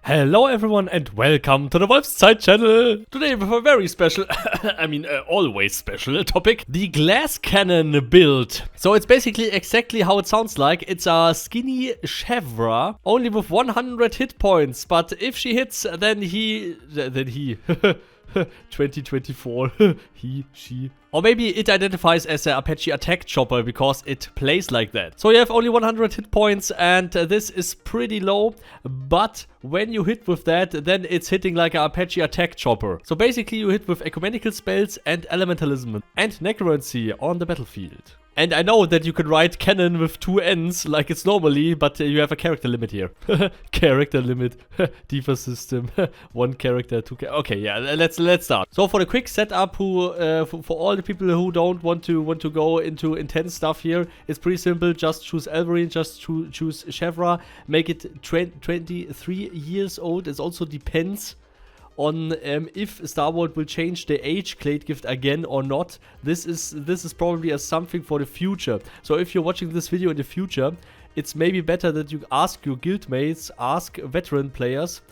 Hello everyone and welcome to the Wolfszeit channel! Today we have a very special, always special topic, the glass cannon build. So it's basically exactly how it sounds like. It's a skinny Sheevra, only with 100 hit points, but if she hits, then he 2024, she. Or maybe it identifies as an Apache attack chopper because it plays like that. So you have only 100 hit points and this is pretty low. But when you hit with that, then it's hitting like an Apache attack chopper. So basically you hit with ecumenical spells and elementalism and necromancy on the battlefield. And I know that you can write cannon with 2 N's like it's normally, but you have a character limit here. Character limit, default system, 1 character, 2 character. Okay, yeah, let's start. So for the quick setup, for all the people who don't want to go into intense stuff here, it's pretty simple. Just choose Elverine, just choose Sheevra, make it 23 years old. It also depends on if Star Wars will change the age Clade gift again or not. This is probably something for the future. So if you're watching this video in the future, it's maybe better that you ask your guildmates, ask veteran players,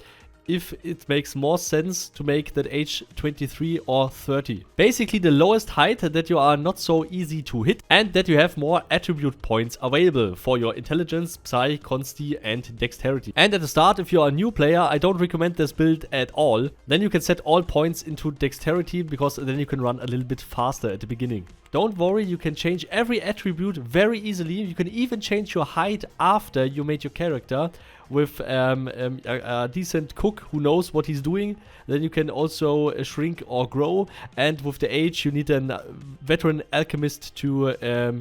if it makes more sense to make that age 23 or 30. Basically the lowest height that you are not so easy to hit and that you have more attribute points available for your intelligence, psi, consti and dexterity. And at the start, if you're a new player, I don't recommend this build at all. Then you can set all points into dexterity because then you can run a little bit faster at the beginning. Don't worry, you can change every attribute very easily. You can even change your height after you made your character with a decent cook who knows what he's doing. Then you can also shrink or grow. And with the age, you need a veteran alchemist to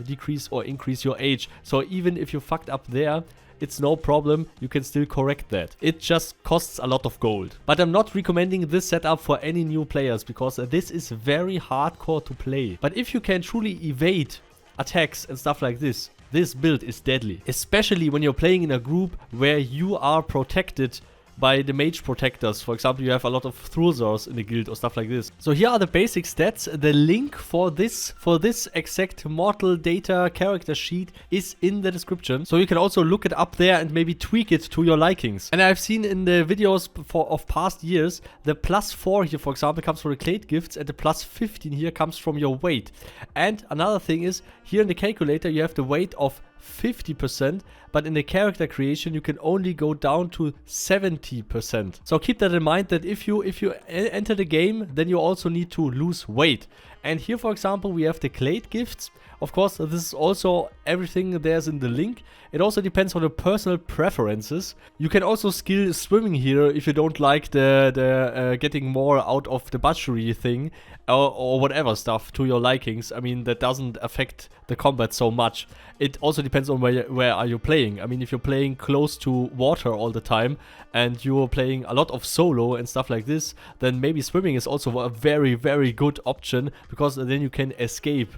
decrease or increase your age. So even if you fucked up there, it's no problem, you can still correct that. It just costs a lot of gold. But I'm not recommending this setup for any new players because this is very hardcore to play. But if you can truly evade attacks and stuff like this build is deadly. Especially when you're playing in a group where you are protected by the mage protectors. For example, you have a lot of Thruzors in the guild or stuff like this. So here are the basic stats. The link for this exact mortal data character sheet is in the description. So you can also look it up there and maybe tweak it to your likings. And I've seen in the videos of past years, the +4 here, for example, comes from the Clade gifts and the +15 here comes from your weight. And another thing is, here in the calculator, you have the weight of 50%, but in the character creation you can only go down to 70%. So keep that in mind, that if you enter the game, then you also need to lose weight. And here, for example, we have the Clade gifts. Of course, this is also everything there's in the link. It also depends on the personal preferences. You can also skill swimming here if you don't like the getting more out of the butchery thing or whatever stuff to your likings. I mean, that doesn't affect the combat so much. It also depends on where are you playing. I mean, if you're playing close to water all the time and you're playing a lot of solo and stuff like this, then maybe swimming is also a very, very good option because then you can escape.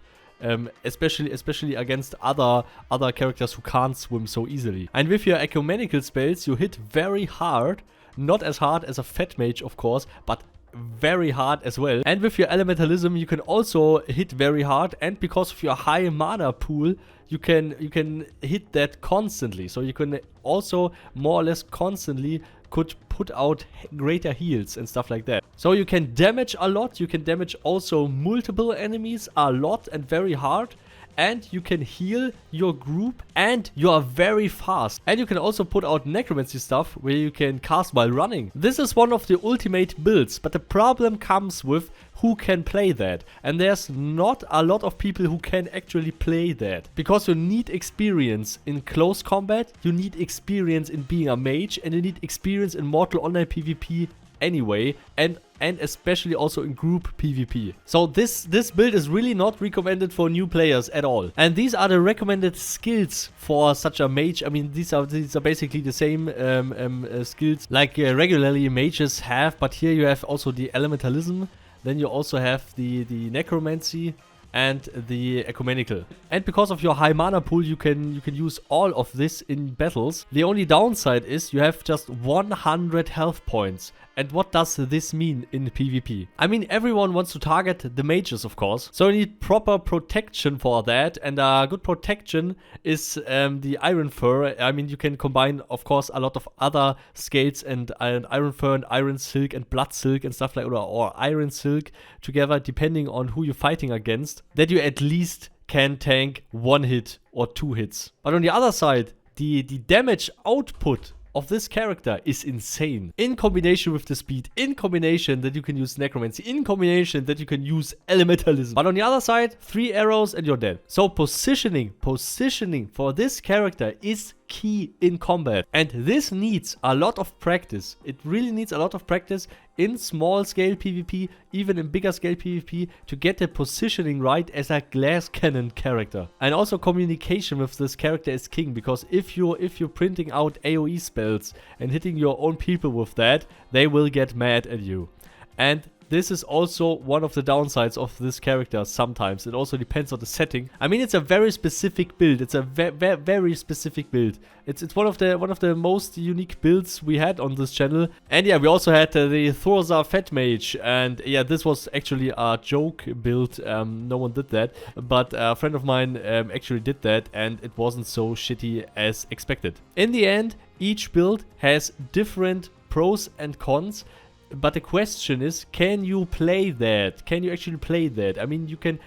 Especially against other characters who can't swim so easily. And with your ecumenical spells, you hit very hard. Not as hard as a fat mage, of course, but very hard as well. And with your elementalism, you can also hit very hard. And because of your high mana pool, you can hit that constantly. So you can also more or less constantly could put out greater heals and stuff like that. So you can damage a lot, you can damage also multiple enemies a lot and very hard. And you can heal your group and you are very fast. And you can also put out necromancy stuff where you can cast while running. This is one of the ultimate builds, but the problem comes with who can play that. And there's not a lot of people who can actually play that. Because you need experience in close combat, you need experience in being a mage, and you need experience in Mortal Online PvP anyway, and especially also in group PvP. So this build is really not recommended for new players at all. And these are the recommended skills for such a mage. I mean, these are basically the same skills like regularly mages have, but here you have also the elementalism. Then you also have the necromancy and the ecumenical. And because of your high mana pool, you can use all of this in battles. The only downside is you have just 100 health points. And what does this mean in PvP? I mean, everyone wants to target the mages, of course. So you need proper protection for that. And good protection is the Iron Fur. I mean, you can combine, of course, a lot of other scales and Iron Fur and Iron Silk and Blood Silk and stuff like that. Or Iron Silk together, depending on who you're fighting against. That you at least can tank 1 hit or 2 hits. But on the other side, the damage output of this character is insane. In combination with the speed, in combination that you can use necromancy, in combination that you can use elementalism. But on the other side, 3 arrows and you're dead. So positioning for this character is key in combat. And this needs a lot of practice. It really needs a lot of practice in small scale PvP, even in bigger scale PvP, to get the positioning right as a glass cannon character. And also communication with this character is king, because if you're printing out AoE spells and hitting your own people with that, they will get mad at you. And this is also one of the downsides of this character sometimes. It also depends on the setting. I mean, it's a very specific build. It's a very specific build. It's one of the most unique builds we had on this channel. And yeah, we also had the Thorza Fat Mage. And yeah, this was actually a joke build. No one did that. But a friend of mine actually did that. And it wasn't so shitty as expected. In the end, each build has different pros and cons. But the question is, can you play that? Can you actually play that? I mean, you can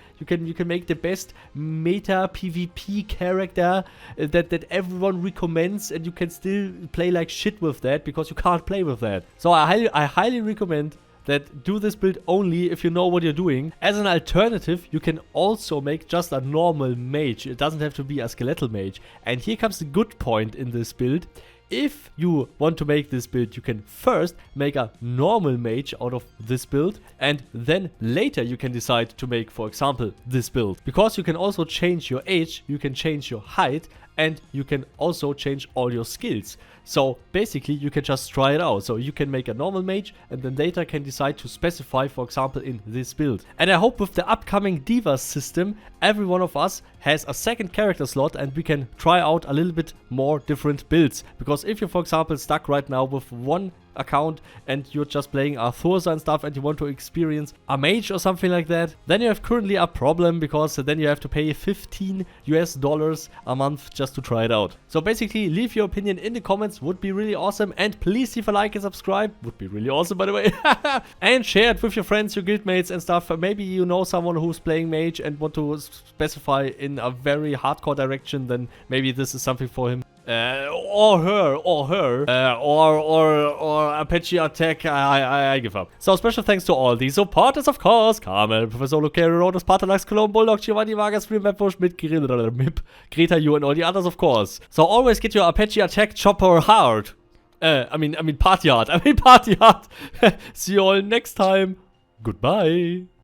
make the best meta PvP character that everyone recommends, and you can still play like shit with that because you can't play with that. So I highly recommend that do this build only if you know what you're doing. As an alternative, you can also make just a normal mage. It doesn't have to be a skeletal mage. And here comes the good point in this build. If you want to make this build, you can first make a normal mage out of this build, and then later you can decide to make, for example, this build. Because you can also change your age, you can change your height, and you can also change all your skills. So basically you can just try it out. So you can make a normal mage and then later can decide to specify, for example, in this build. And I hope with the upcoming Divas system, every one of us has a second character slot and we can try out a little bit more different builds. Because if you're, for example, stuck right now with one account and you're just playing a Thorza and stuff and you want to experience a mage or something like that, then you have currently a problem, because then you have to pay $15 US a month just to try it out. So basically, leave your opinion in the comments, would be really awesome, and please leave a like and subscribe, would be really awesome, by the way. And share it with your friends, your guildmates and stuff. Maybe you know someone who's playing mage and want to specify in a very hardcore direction, then maybe this is something for him. Or her, or Apache attack, I give up. So special thanks to all the supporters, of course: Carmel, Professor Lukario, Rhonus, Paarthurnax, Cologne, Bulldog, Giovanni, Vargas, RealMadWurst, MIP, Greta, you, and all the others, of course. So always get your Apache attack chopper hard. I mean party hard. See you all next time. Goodbye.